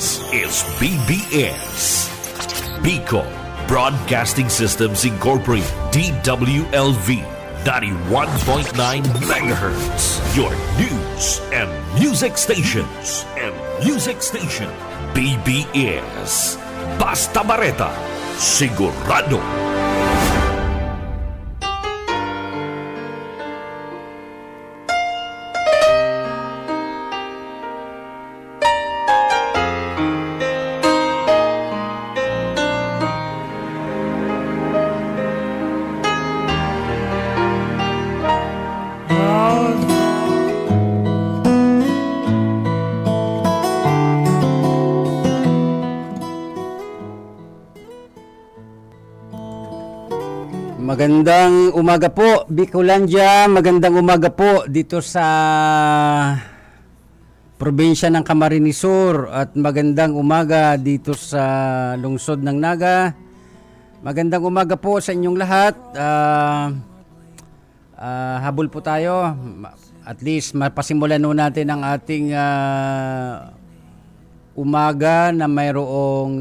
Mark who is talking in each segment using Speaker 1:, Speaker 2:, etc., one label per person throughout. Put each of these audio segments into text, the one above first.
Speaker 1: This is BBS, Bicol Broadcasting Systems Incorporated, DWLV, 91.9 megahertz. Your news and music stations. BBS. Basta Bareta, sigurado.
Speaker 2: Magandang umaga po, Bicolandia. Magandang umaga po dito sa probinsya ng Camarines Sur at magandang umaga dito sa lungsod ng Naga. Magandang umaga po sa inyong lahat. Habol po tayo. At least mapasimulan nun natin ang ating umaga na mayroong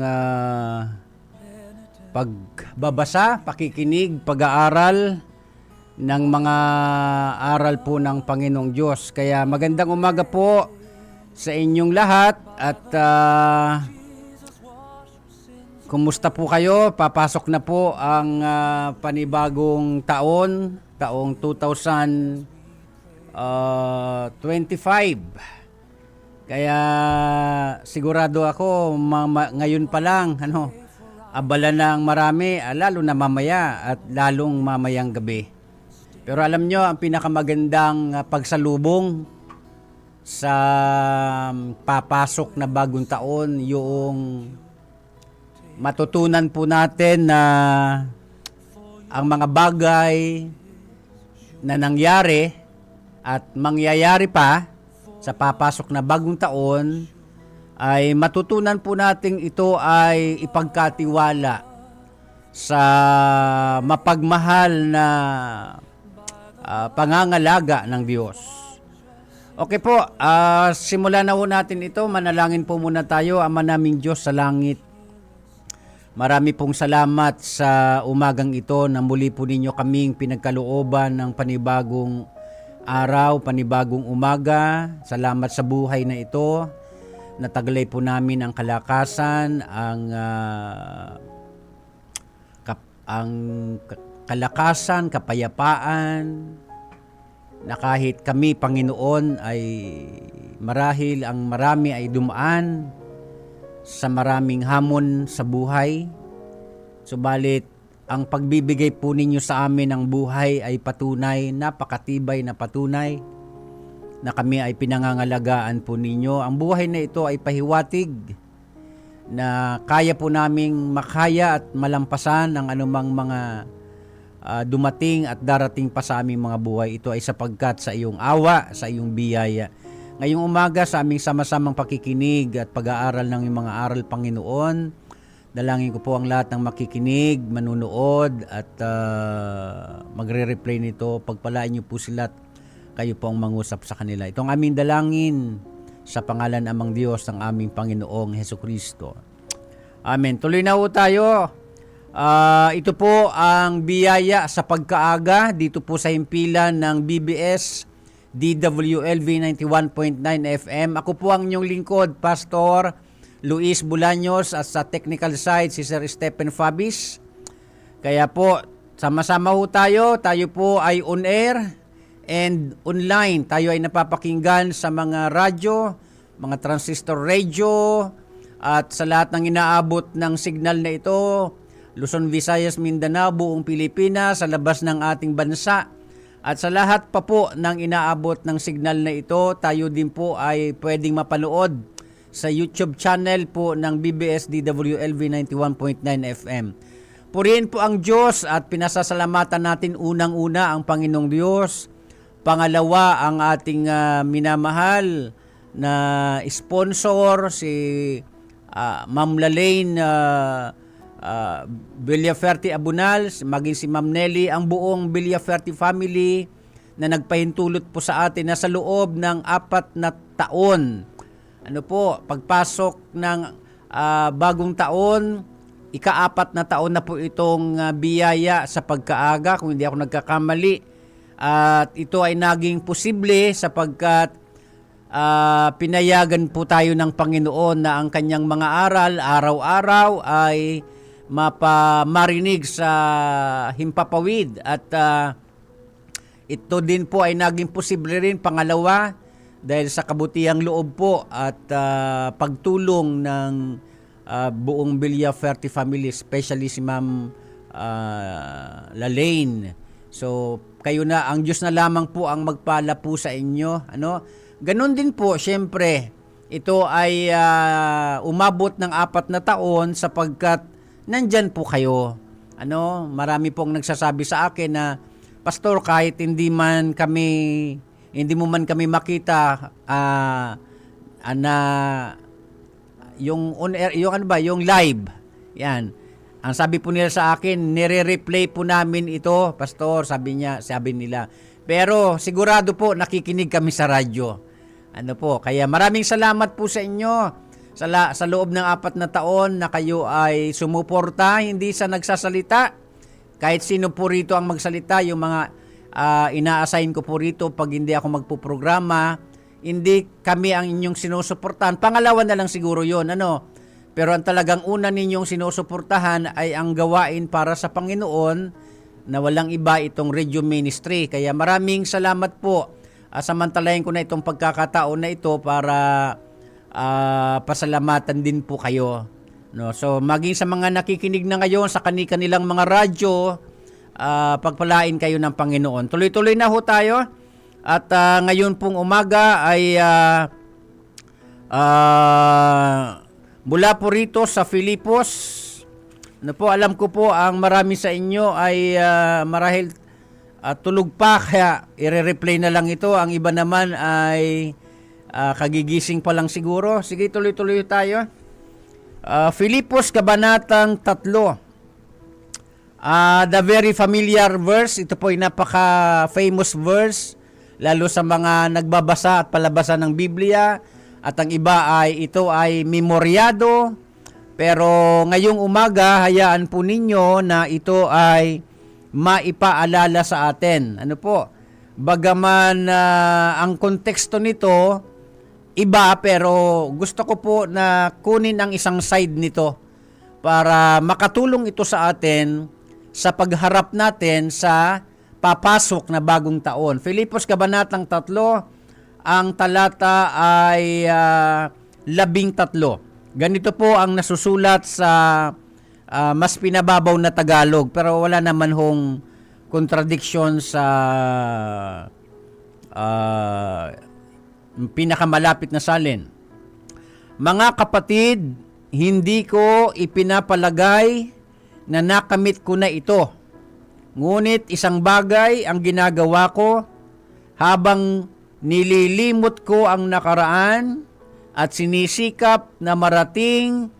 Speaker 2: pagbabasa, pakikinig, pag-aaral ng mga aral po ng Panginoong Diyos. Kaya magandang umaga po sa inyong lahat at kumusta po kayo? Papasok na po ang panibagong taon, taong 2025. Kaya sigurado ako ngayon pa lang abala na ang marami, lalo na mamaya at lalong mamayang gabi. Pero alam nyo, ang pinakamagandang pagsalubong sa papasok na bagong taon, yung matutunan po natin na ang mga bagay na nangyari at mangyayari pa sa papasok na bagong taon, ay matutunan po natin ito ay ipagkatiwala sa mapagmahal na pangangalaga ng Diyos. Okay po, simulan na po natin ito. Manalangin po muna tayo. Ama naming Diyos sa langit, marami pong salamat sa umagang ito na muli po ninyo kaming pinagkalooban ng panibagong araw, panibagong umaga. Salamat sa buhay na ito. Nataglay po namin ang kalakasan, ang kalakasan, kapayapaan, na kahit kami, Panginoon, ay marahil ang marami ay dumaan sa maraming hamon sa buhay. Subalit, ang pagbibigay po ninyo sa amin ng buhay ay patunay, napakatibay na patunay, na kami ay pinangangalagaan po ninyo. Ang buhay na ito ay pahiwatig na kaya po naming makaya at malampasan ang anumang mga dumating at darating pa sa aming mga buhay. Ito ay sapagkat sa iyong awa, sa iyong biyaya. Ngayong umaga sa aming sama-samang pakikinig at pag-aaral ng iyong mga aral, Panginoon, dalangin ko po ang lahat ng makikinig, manunood at magre-replay nito. Pagpalain niyo po sila at kayo po ang mangusap sa kanila. Itong aming dalangin sa pangalan amang Diyos ng aming Panginoong Hesukristo. Amen. Tuloy na po tayo. Ito po ang biyaya sa pagkaaga dito po sa himpilan ng BBS DWLV 91.9 FM. Ako po ang inyong lingkod, Pastor Luis Bulaños, at sa technical side si Sir Stephen Fabis. Kaya po, sama-sama po tayo. Tayo po ay on air and online. Tayo ay napapakinggan sa mga radyo, mga transistor radio, at sa lahat ng inaabot ng signal na ito, Luzon, Visayas, Mindanao, buong Pilipinas, sa labas ng ating bansa. At sa lahat pa po ng inaabot ng signal na ito, tayo din po ay pwedeng mapanood sa YouTube channel po ng BBS DWLV 91.9 FM. Purihin po ang Diyos at pinasasalamatan natin unang-una ang Panginoong Diyos. Pangalawa, ang ating minamahal na sponsor, si Ma'am Lalaine Villaferti Abunal, maging si Ma'am Nelly, ang buong Villaferti family na nagpahintulot po sa atin na sa loob ng 4 na taon Ano po, pagpasok ng bagong taon, ika-4 na taon na po itong biyaya sa pagkaaga, kung hindi ako nagkakamali. At ito ay naging posible sapagkat pinayagan po tayo ng Panginoon na ang kanyang mga aral araw-araw ay marinig sa himpapawid. At ito din po ay naging posible rin, pangalawa, dahil sa kabutihang loob po at pagtulong ng buong Villaferte family, especially si Ma'am Lalaine. So, kayo na, ang Diyos na lamang po ang magpala po sa inyo. Ano? Ganon din po, syempre, ito ay umabot ng 4 na taon sapagkat nandyan po kayo. Ano? Marami pong nagsasabi sa akin na, Pastor, kahit hindi mo man kami makita na yung on air, yung live. Yan. Ang sabi po nila sa akin, nire-replay po namin ito, Pastor, sabi nila. Pero sigurado po nakikinig kami sa radyo. Ano po? Kaya maraming salamat po sa inyo sa loob ng 4 na taon na kayo ay sumuporta, hindi sa nagsasalita. Kahit sino po rito ang magsalita, yung mga ina-assign ko po rito pag hindi ako magpuprograma, hindi kami ang inyong sinusuportahan. Pangalawa na lang siguro yon, ano? Pero ang talagang una ninyong sinusuportahan ay ang gawain para sa Panginoon na walang iba itong radio ministry. Kaya maraming salamat po. Samantalahin ko na itong pagkakataon na ito para pasalamatan din po kayo. No? So maging sa mga nakikinig na ngayon sa kanilang mga radyo, pagpalain kayo ng Panginoon. Tuloy-tuloy na ho tayo. At ngayon pong umaga ay mula po rito sa Filipos. Ano po, alam ko po ang marami sa inyo ay marahil tulog pa, kaya i-replay na lang ito. Ang iba naman ay kagigising pa lang siguro. Sige, tuloy-tuloy tayo. Filipos Kabanatang 3. The very familiar verse, ito po ay napaka-famous verse, lalo sa mga nagbabasa at palabasa ng Biblia, at ang iba ay ito ay memoryado. Pero ngayong umaga, hayaan po ninyo na ito ay maipaalala sa atin. Ano po? Bagaman ang konteksto nito iba, pero gusto ko po na kunin ang isang side nito para makatulong ito sa atin sa pagharap natin sa papasok na bagong taon. Filipos Kabanatang 3, ang talata ay 13. Ganito po ang nasusulat sa mas pinababaw na Tagalog, pero wala naman hong contradiction sa pinakamalapit na salin. Mga kapatid, hindi ko ipinapalagay na nakamit ko na ito. Ngunit isang bagay ang ginagawa ko habang nililimot ko ang nakaraan at sinisikap na marating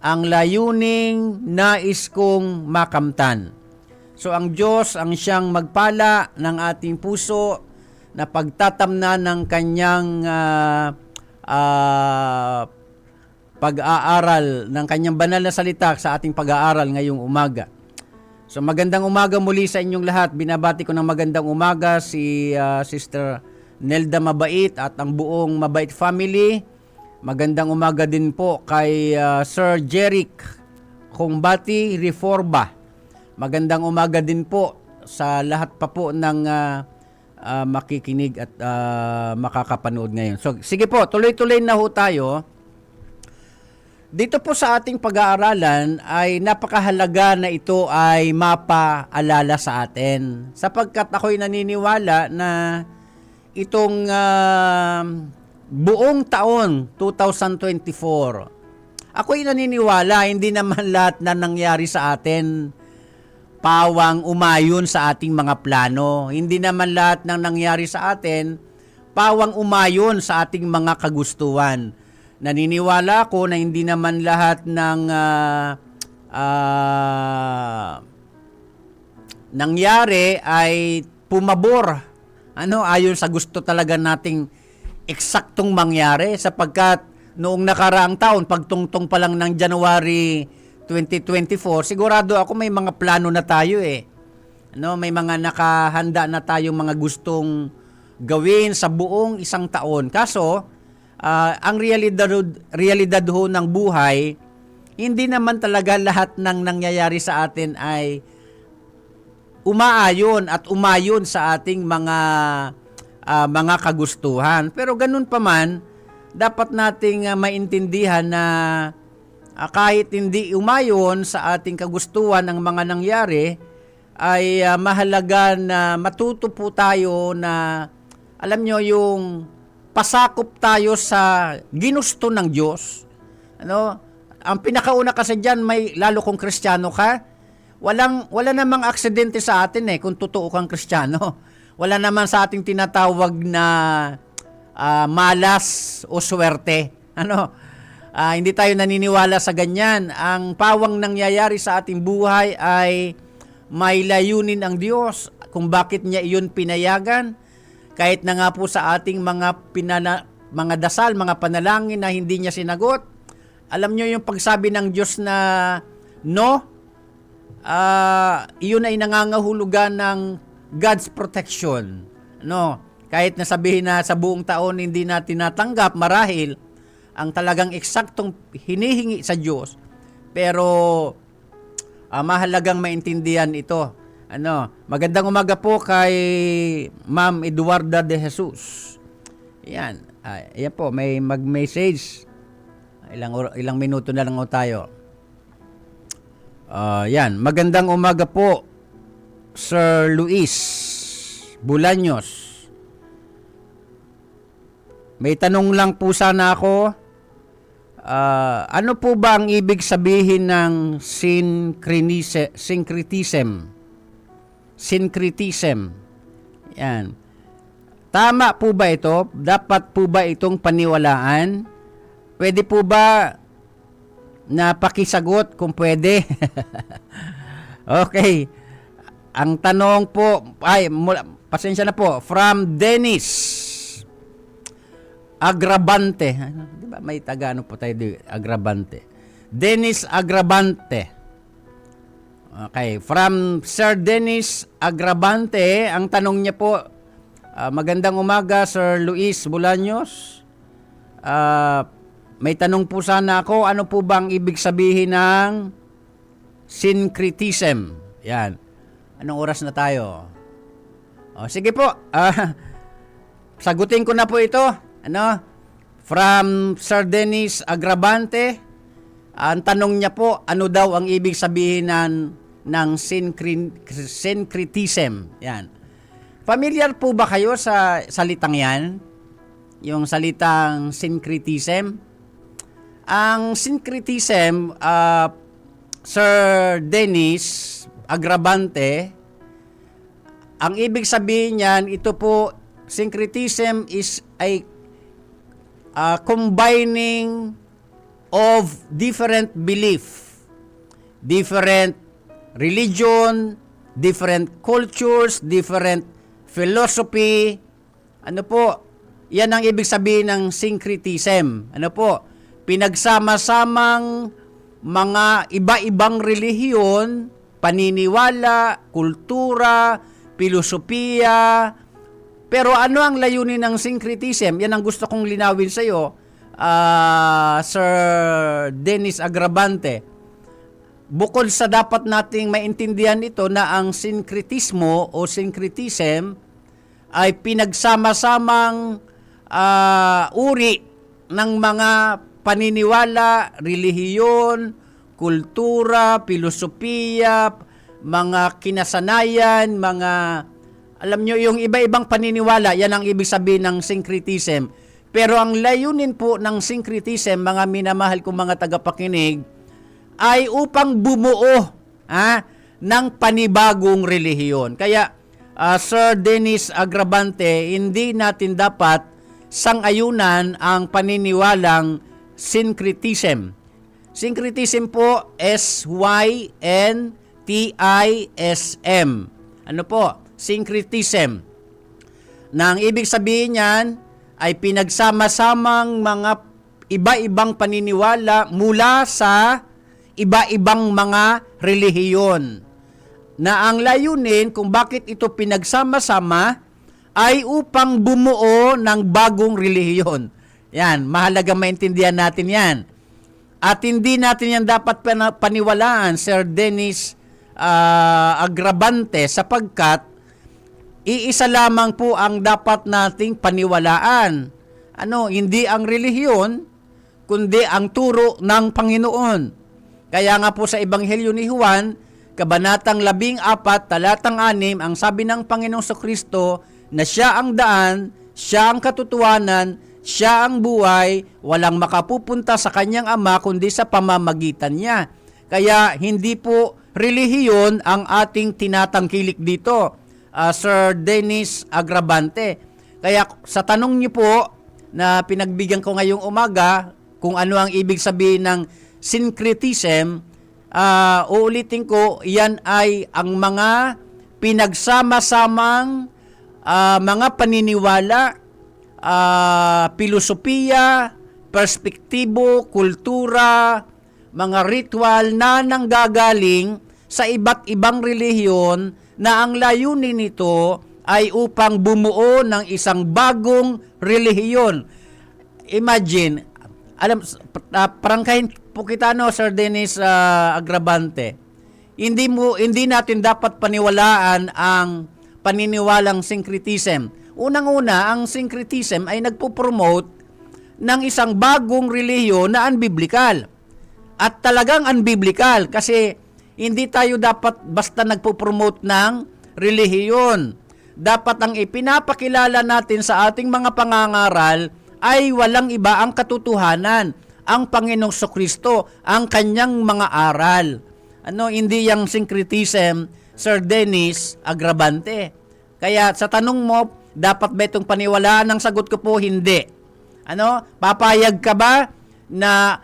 Speaker 2: ang layuning nais kong makamtan. So ang Diyos ang siyang magpala ng ating puso na pagtatamnan ng kanyang pag-aaral, ng kanyang banal na salita sa ating pag-aaral ngayong umaga. So magandang umaga muli sa inyong lahat. Binabati ko ng magandang umaga si Sister Nelda Mabait at ang buong Mabait family. Magandang umaga din po kay Sir Jeric Kumbati Reforba. Magandang umaga din po sa lahat pa po ng makikinig at makakapanood ngayon. So sige po, tuloy-tuloy na ho tayo. Dito po sa ating pag-aaralan ay napakahalaga na ito ay mapaalala sa atin. Sapagkat ako'y naniniwala na itong buong taon 2024, ako'y naniniwala hindi naman lahat na nangyari sa atin pawang umayon sa ating mga plano. Hindi naman lahat ng nangyari sa atin pawang umayon sa ating mga kagustuhan. Naniniwala ako na hindi naman lahat ng nangyari ay pumabor. Ayon sa gusto talaga nating eksaktong mangyari, sapagkat noong nakaraang taon, pagtungtong pa lang ng January 2024, sigurado ako may mga plano na tayo eh. Ano, may mga nakahanda na tayong mga gustong gawin sa buong isang taon. Kaso, ang realidad ho ng buhay, hindi naman talaga lahat ng nangyayari sa atin ay umaayon at umayon sa ating mga kagustuhan. Pero ganun pa man, dapat nating maintindihan na kahit hindi umayon sa ating kagustuhan ang mga nangyari, ay mahalaga na matuto po tayo na, alam nyo, yung pasakop tayo sa ginusto ng Diyos. Ano? Ang pinakauna kasi dyan, lalo kung Kristiyano ka, wala namang aksidente sa atin kung totoo kang Kristiyano. Wala naman sa ating tinatawag na malas o swerte. Ano? Hindi tayo naniniwala sa ganyan. Ang pawang nangyayari sa ating buhay ay may layunin ang Diyos kung bakit niya iyon pinayagan. Kahit na nga po sa ating mga dasal, mga panalangin na hindi niya sinagot. Alam niyo yung pagsabi ng Diyos na no, iyon ay nangangahulugan ng God's protection. No, kahit na sabihin na sa buong taon hindi natin natanggap marahil ang talagang eksaktong hinihingi sa Diyos. Pero mahalagang maintindihan ito. Magandang umaga po kay Ma'am Eduarda de Jesus. Yan. Yan po, may mag-message. Ilang minuto na lang tayo. Yan. Magandang umaga po, Sir Luis Bulaños. May tanong lang po sana ako. Ano po ba ang ibig sabihin ng syncretism? Syncretism. Yan. Tama po ba ito? Dapat po ba itong paniwalaan? Pwede po ba na pakisagot kung pwede? Okay. Ang tanong po, pasensya na po, from Dennis Agrabante. Di ba may taga po tayo di Agrabante? Dennis Agrabante. Okay, from Sir Dennis Agrabante, ang tanong niya po, magandang umaga Sir Luis Bulaños. May tanong po sana ako, ano po bang ibig sabihin ng syncretism? Yan. Anong oras na tayo? Sige po, sagutin ko na po ito. From Sir Dennis Agrabante, ang tanong niya po, ano daw ang ibig sabihin ng syncretism? Yan. Familiar po ba kayo sa salitang yan? Yung salitang syncretism? Ang syncretism, Sir Dennis Agrabante, ang ibig sabihin niyan, ito po, syncretism is a combining of different belief, different religion, different cultures, different philosophy. Ano po? Yan ang ibig sabihin ng syncretism. Ano po? Pinagsama-samang mga iba-ibang relihiyon, paniniwala, kultura, filosofiya. Pero ano ang layunin ng syncretism? Yan ang gusto kong linawin sa iyo, Sir Dennis Agrabante. Bukod sa dapat nating maintindihan ito na ang syncretismo o syncretism ay pinagsama-samang uri ng mga paniniwala, relihiyon, kultura, filosofiya, mga kinasanayan, mga, alam nyo, yung iba-ibang paniniwala, yan ang ibig sabihin ng syncretism. Pero ang layunin po ng syncretism, mga minamahal kong mga tagapakinig, ay upang bumuo ng panibagong relihiyon. Kaya, Sir Dennis Agrabante, hindi natin dapat sang-ayunan ang paniniwalang syncretism. Syncretism po, S-Y-N-T-I-S-M. Ano po? Syncretism. Na ang ibig sabihin niyan ay pinagsama-samang mga iba-ibang paniniwala mula sa iba-ibang mga relihiyon. Na ang layunin kung bakit ito pinagsama-sama ay upang bumuo ng bagong relihiyon. Yan, mahalaga maintindihan natin yan. At hindi natin yan dapat paniwalaan, Sir Dennis Agrabante, sapagkat iisa lamang po ang dapat nating paniwalaan. Hindi ang relihiyon, kundi ang turo ng Panginoon. Kaya nga po sa Ebanghelyo ni Juan, Kabanatang 14, talatang 6, ang sabi ng Panginoong Kristo na siya ang daan, siya ang katotohanan, siya ang buhay, walang makapupunta sa kanyang Ama kundi sa pamamagitan niya. Kaya hindi po relihiyon ang ating tinatangkilik dito, Sir Dennis Agrabante. Kaya sa tanong niyo po na pinagbigyan ko ngayong umaga, kung ano ang ibig sabihin ng syncretism, uulitin ko, yan ay ang mga pinagsama-samang mga paniniwala, filosofiya, perspektibo, kultura, mga ritual na nanggagaling sa iba't ibang relihiyon na ang layunin nito ay upang bumuo ng isang bagong relihiyon. Imagine, parangkahin po kita, Sir Dennis Agrabante. Hindi natin dapat paniwalaan ang paniniwalang syncretism. Unang-una, ang syncretism ay nagpo-promote ng isang bagong relihiyon na unbiblical. At talagang unbiblical kasi hindi tayo dapat basta nagpo-promote ng relihiyon. Dapat ang ipinapakilala natin sa ating mga pangangaral ay walang iba ang katotohanan, ang Panginoong Kristo, ang kanyang mga aral. Hindi yung syncretism, Sir Dennis Agrabante. Kaya sa tanong mo, dapat ba itong paniwalaan? Ang sagot ko po, hindi. Papayag ka ba na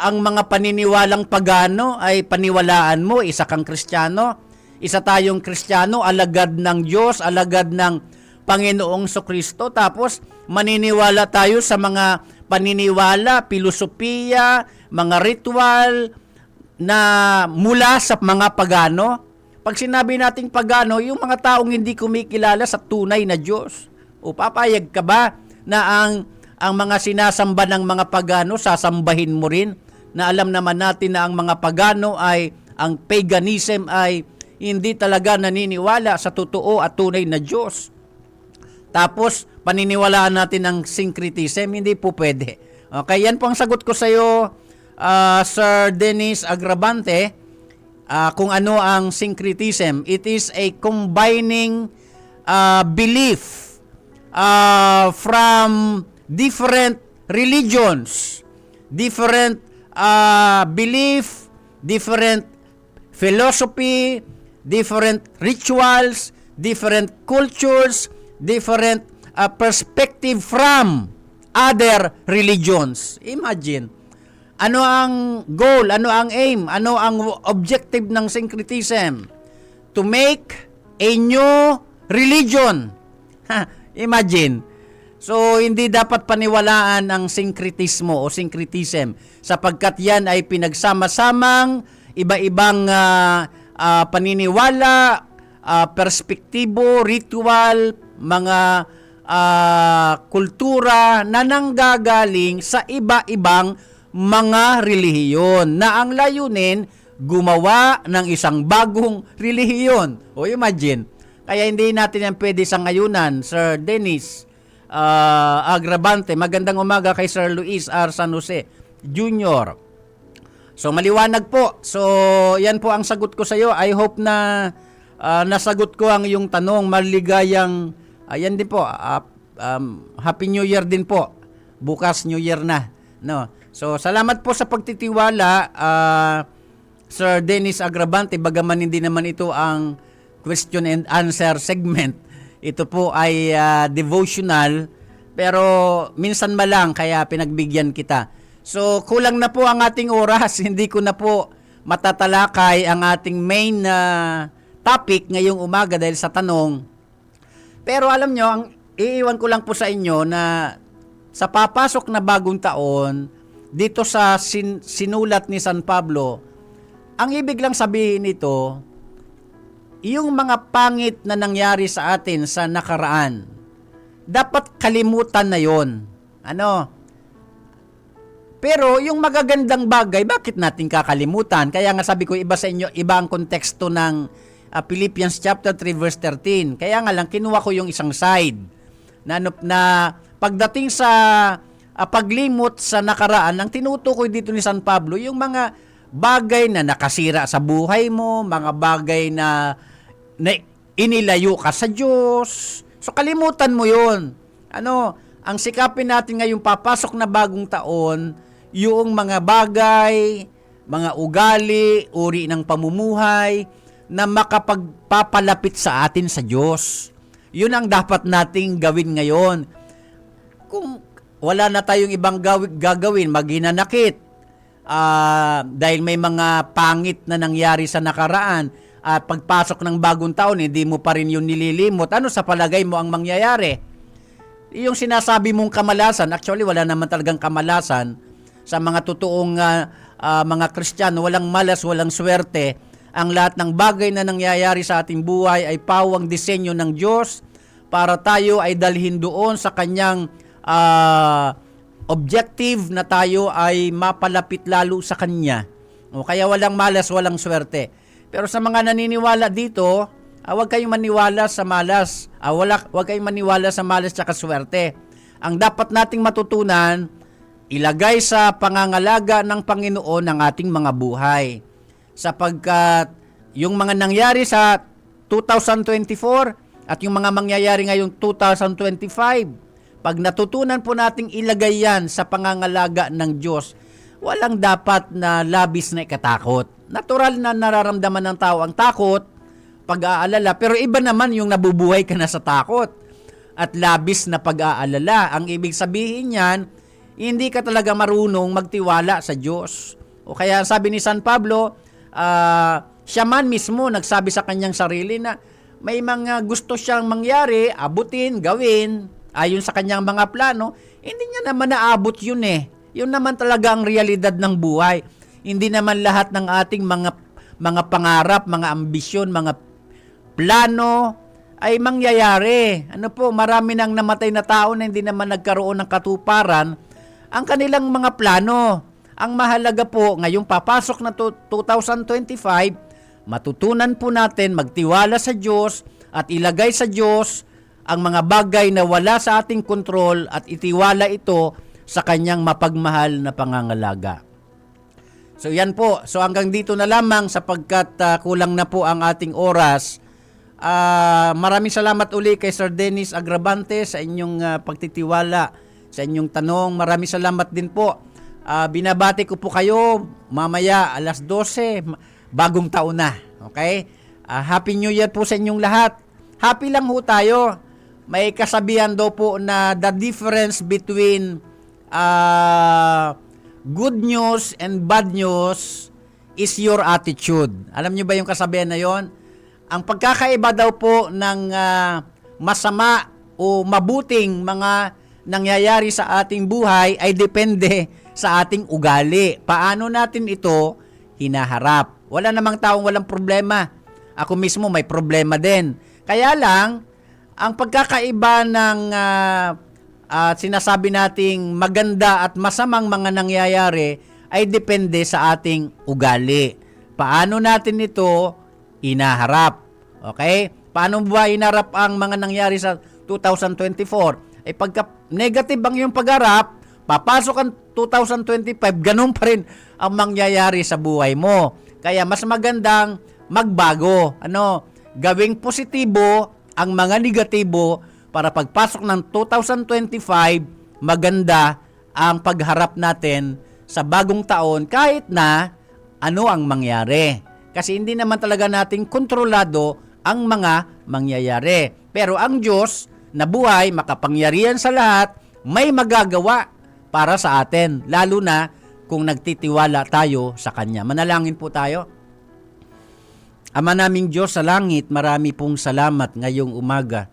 Speaker 2: ang mga paniniwalang pagano ay paniwalaan mo? Isa kang Kristiyano, isa tayong Kristiyano, alagad ng Diyos, alagad ng Panginoong Kristo, tapos maniniwala tayo sa mga paniniwala, filosofiya, mga ritual na mula sa mga pagano. Pag sinabi nating pagano, yung mga taong hindi kumikilala sa tunay na Diyos. O papayag ka ba na ang mga sinasamba ng mga pagano, sasambahin mo rin? Na alam naman natin na ang mga pagano ay, ang paganism ay hindi talaga naniniwala sa totoo at tunay na Diyos. Tapos, paniniwalaan natin ang syncretism, hindi po pwede. Okay, yan po ang sagot ko sa iyo, Sir Dennis Agrabante. Kung ano ang syncretism, it is a combining belief from different religions, different belief, different philosophy, different rituals, different cultures, different perspective from other religions. Imagine, ano ang goal, ano ang aim, ano ang objective ng syncretism? To make a new religion. Imagine. So, hindi dapat paniwalaan ang syncretismo o syncretism sapagkat yan ay pinagsama-samang iba-ibang paniniwala, perspektibo, ritual, mga kultura na nanggagaling sa iba-ibang mga relihiyon na ang layunin gumawa ng isang bagong relihiyon. O imagine, kaya hindi natin yan pwede sa ngayunan, Sir Dennis Agrabante. Magandang umaga kay Sir Luis R. San Jose Jr. So maliwanag po. So yan po ang sagot ko sa iyo. I hope na nasagot ko ang iyong tanong. Maligayang ayan din po. Happy New Year din po. Bukas New Year na, no. So salamat po sa pagtitiwala, Sir Dennis Agrabante. Bagaman hindi naman ito ang question and answer segment. Ito po ay devotional, pero minsan malang kaya pinagbigyan kita. So kulang na po ang ating oras. Hindi ko na po matatalakay ang ating main topic ngayong umaga dahil sa tanong. Pero alam nyo, ang iiwan ko lang po sa inyo na sa papasok na bagong taon, dito sa sinulat ni San Pablo, ang ibig lang sabihin nito, yung mga pangit na nangyari sa atin sa nakaraan, dapat kalimutan na yon. Pero yung magagandang bagay, bakit natin kakalimutan? Kaya nga sabi ko, iba sa inyo, iba ang konteksto ng Philippians chapter 3 verse 13. Kaya nga lang, kinuha ko yung isang side na pagdating sa paglimot sa nakaraan, ang tinutukoy dito ni San Pablo, yung mga bagay na nakasira sa buhay mo, mga bagay na inilayo ka sa Diyos. So kalimutan mo yun. Ang sikapin natin ngayong papasok na bagong taon, yung mga bagay, mga ugali, uri ng pamumuhay, na makapagpapalapit sa atin sa Diyos. Yun ang dapat nating gawin ngayon. Kung wala na tayong ibang gagawin, maghinanakit, dahil may mga pangit na nangyari sa nakaraan, at pagpasok ng bagong taon, hindi mo pa rin yun nililimot, ano sa palagay mo ang mangyayari? Yung sinasabi mong kamalasan, actually wala naman talagang kamalasan sa mga totoong mga Kristiyano, walang malas, walang swerte. Ang lahat ng bagay na nangyayari sa ating buhay ay pawang disenyo ng Diyos para tayo ay dalhin doon sa kanyang objective na tayo ay mapalapit lalo sa Kanya. Kaya walang malas, walang swerte. Pero sa mga naniniwala dito, huwag kayong maniwala sa malas. Huwag kayong maniwala sa malas at swerte. Ang dapat nating matutunan, ilagay sa pangangalaga ng Panginoon ang ating mga buhay. Sapagkat yung mga nangyari sa 2024 at yung mga mangyayari ngayong 2025, pag natutunan po nating ilagay yan sa pangangalaga ng Diyos, walang dapat na labis na ikatakot. Natural na nararamdaman ng tao ang takot, pag-aalala, pero iba naman yung nabubuhay ka na sa takot at labis na pag-aalala. Ang ibig sabihin yan, hindi ka talaga marunong magtiwala sa Diyos. O kaya sabi ni San Pablo, siya man mismo nagsabi sa kanyang sarili na may mga gusto siyang mangyari, abutin, gawin, ayon sa kanyang mga plano, hindi niya naman naabot yun eh. Yun naman talaga ang realidad ng buhay. Hindi naman lahat ng ating mga pangarap, mga ambisyon, mga plano ay mangyayari. Marami nang namatay na tao na hindi naman nagkaroon ng katuparan ang kanilang mga plano. Ang mahalaga po, ngayong papasok na 2025, matutunan po natin magtiwala sa Diyos at ilagay sa Diyos ang mga bagay na wala sa ating kontrol at itiwala ito sa kanyang mapagmahal na pangangalaga. So yan po. So hanggang dito na lamang sapagkat kulang na po ang ating oras. Maraming salamat uli kay Sir Dennis Agravante sa inyong pagtitiwala, sa inyong tanong. Maraming salamat din po. Binabati ko po kayo mamaya alas 12, bagong taon na. Okay? Happy New Year po sa inyong lahat. Happy lang ho tayo. May kasabihan daw po na the difference between good news and bad news is your attitude. Alam niyo ba yung kasabihan na yon? Ang pagkakaiba daw po ng masama o mabuting mga nangyayari sa ating buhay ay depende sa ating ugali. Paano natin ito hinaharap? Wala namang taong walang problema. Ako mismo may problema din. Kaya lang, ang pagkakaiba ng sinasabi nating maganda at masamang mga nangyayari ay depende sa ating ugali. Paano natin ito inaharap? Okay? Paano ba inaharap ang mga nangyari sa 2024? Pagka negative ang iyong pagharap, papasok ang 2025, ganun pa rin ang mangyayari sa buhay mo. Kaya mas magandang magbago. Gawing positibo ang mga negatibo para pagpasok ng 2025, maganda ang pagharap natin sa bagong taon kahit na ano ang mangyari. Kasi hindi naman talaga natin kontrolado ang mga mangyayari. Pero ang Diyos na buhay, makapangyarihan sa lahat, may magagawa para sa atin. Lalo na kung nagtitiwala tayo sa Kanya. Manalangin po tayo. Ama naming Diyos sa langit, marami pong salamat ngayong umaga.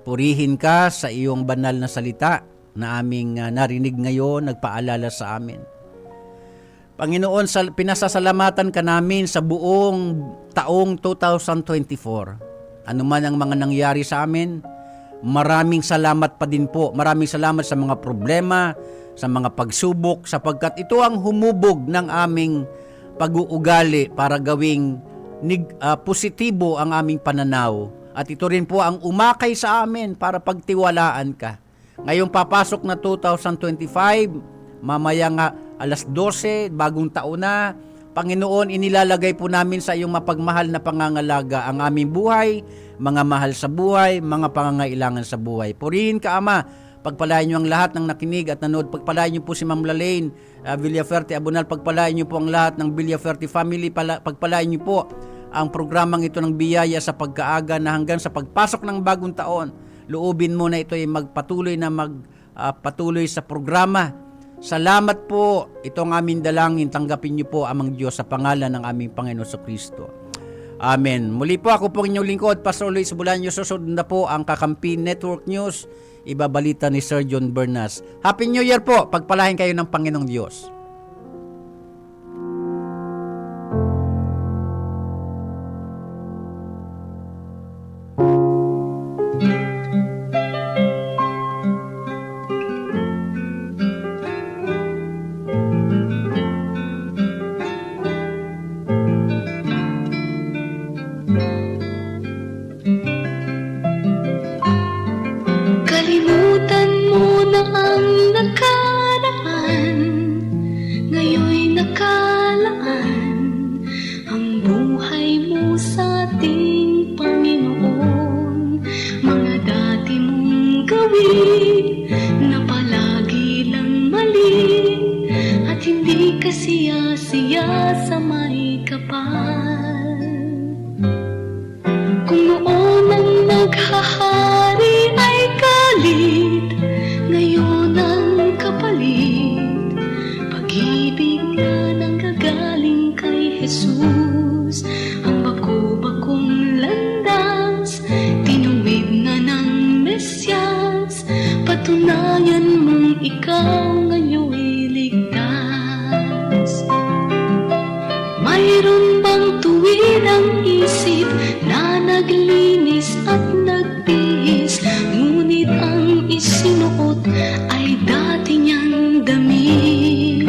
Speaker 2: Purihin ka sa iyong banal na salita na aming narinig ngayon, nagpaalala sa amin. Panginoon, pinasasalamatan ka namin sa buong taong 2024. Ano man ang mga nangyari sa amin, maraming salamat pa din po. Maraming salamat sa mga problema, sa mga pagsubok, sapagkat ito ang humubog ng aming pag-uugali para gawing positibo ang aming pananaw. At ito rin po ang umakay sa amin para pagtiwalaan ka. Ngayong papasok na 2025, mamaya nga alas 12, bagong taon na, Panginoon, inilalagay po namin sa iyong mapagmahal na pangangalaga ang aming buhay, mga mahal sa buhay, mga pangangailangan sa buhay. Purihin ka, Ama. Pagpalain niyo ang lahat ng nakinig at nanood. Pagpalain niyo po si Ma'am Lalaine Villaferte Abunal. Pagpalain niyo po ang lahat ng Villaferte family. Pagpalain niyo po ang programang ito ng biyaya sa pagkaaga na hanggang sa pagpasok ng bagong taon. Loobin mo na ito ay magpatuloy sa programa. Salamat po. Ito ang aming dalangin. Tanggapin niyo po, Amang Diyos, sa pangalan ng aming Panginoon Kristo. Amen. Muli po ako po inyong lingkod, Pastor Luis Bulanyo. Susunod na po ang Kakampi Network News. Ibabalita ni Sir John Bernas. Happy New Year po. Pagpalain kayo ng Panginoong Diyos.
Speaker 3: Kalimutan mo na ang nakaraan, ngayon'y nakalaan ang buhay mo sa ating Panginoon. Mga dati mong gawin na palagi lang mali, at hindi ka siya sa may kapal. Kung noon ang naghahari ay galit, ngayon ang kapalit, pag-ibig na nanggagaling kay Jesus. Ang bako-bakong landas, tinuwid na ng Mesyas, patunayan mong ikaw ngayon'y ligtas. Mayroon bang tuwid ang isip na naglinis at nagbihis, ngunit ang isinuot ay dati niyang damit?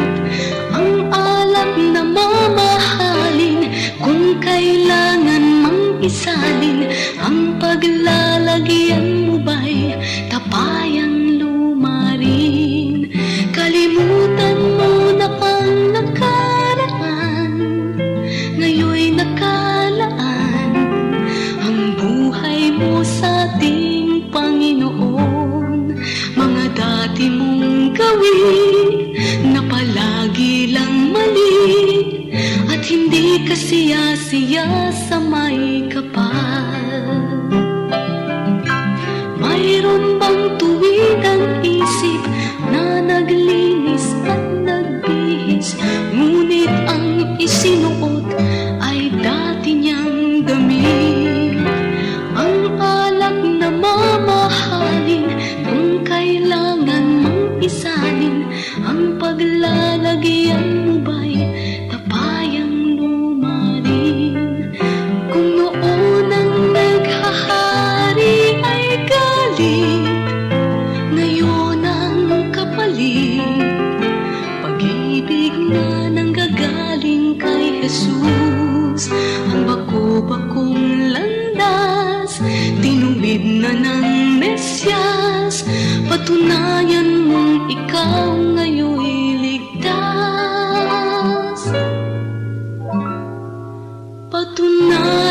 Speaker 3: Ang alak na mamahalin, kung kailangan mang isalin, ang paglalagyan mo ba'y tapayang lumarin? Kalimutan mo na ang nakaraan, ngayon'y nakalaan ang buhay mo sa ating Panginoon. Mga dati mong gawin na palagi lang mali, at hindi ka siya sa may kapal. Mayroon bang tuwid ang isip na naglinis at nagbihis, ngunit ang isinuot ay dati niyang damit? Ang alak na mamahalin, kung kailangan mang isalin, ang paglalagyan mo ba'y tapayang lumarin? Kung noon ang naghahari ay galit, ngayon ang kapalit, pag-ibig na nanggagaling kay Jesus. Ang bako-bakong landas, tinuwid na ng Mesyas, patunayan mong ikaw ngayon'y ligtas. Patunayan